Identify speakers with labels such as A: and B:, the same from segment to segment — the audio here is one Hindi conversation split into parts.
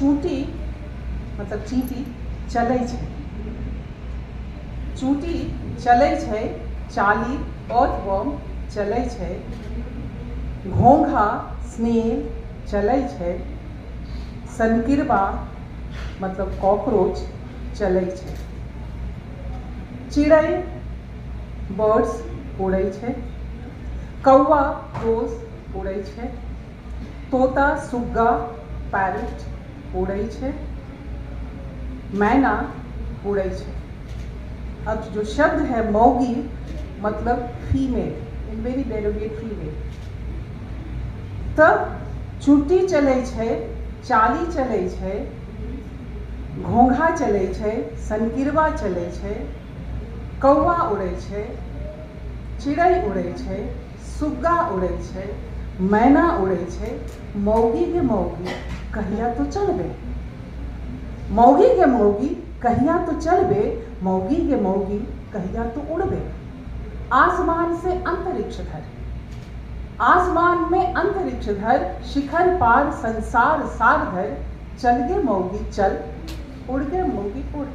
A: चूंटी मतलब चींटी चलै छै, चूंटी चलै छै, चाली अर्थवर्म चलै छै, घोंघा स्नेल चलै छै, सनकिरबा मतलब कॉकरोच चलै छै, चिड़ै बर्ड्स उड़ै छै, कौआ रोज उड़ै छै, तोता सुग्गा पैरट उड़ै छै, मैना उड़ै छै। अब जो शब्द है मौगी मतलब फीमेल, इन वेरी डेरोगेटरी वे। तब चूंटी चलै छै, चाली चलै छै, घोंघा चलै छै, सनकिरबा चलै छै, कौआ उड़ै छै, चिड़ै उड़ै छै, सुग्गा उड़ै छै, मैना उड़ै छै, मौगी गे मौगी कहिया तो चलबे, मौगी गे मौगी कहिया तो चलबे, मौगी गे मौगी कहिया तो उड़बे। आसमान से अंतरिक्ष धर, आसमान में अंतरिक्ष धर, शिखर पार संसार सार धर, चल गे मौगी चल, उड़ गे मौगी उड़,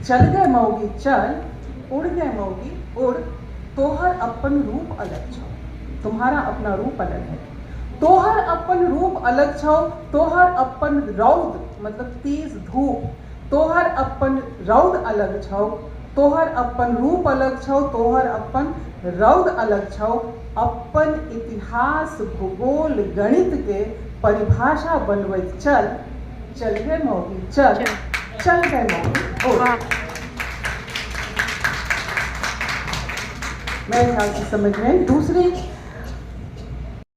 A: चल गे मौगी चल, उड़ गे मौगी उड़, तोहर अपन रूप अलग छौ, तुम्हारा अपना रूप अलग है, तोहर अपन रूप अलग छौ, तोहर अपन रौद मतलब तेज धूप, तोहर अपन रौद अलग छौ, तोहर अपन रूप अलग छौ, तोहर अपन रौद अलग छौ, अपन इतिहास भूगोल गणित के परिभाषा बनवैत चल, चल गे मौगी चल, चल गे मौगी उड़। मेरे ख्याल से समझ में। दूसरी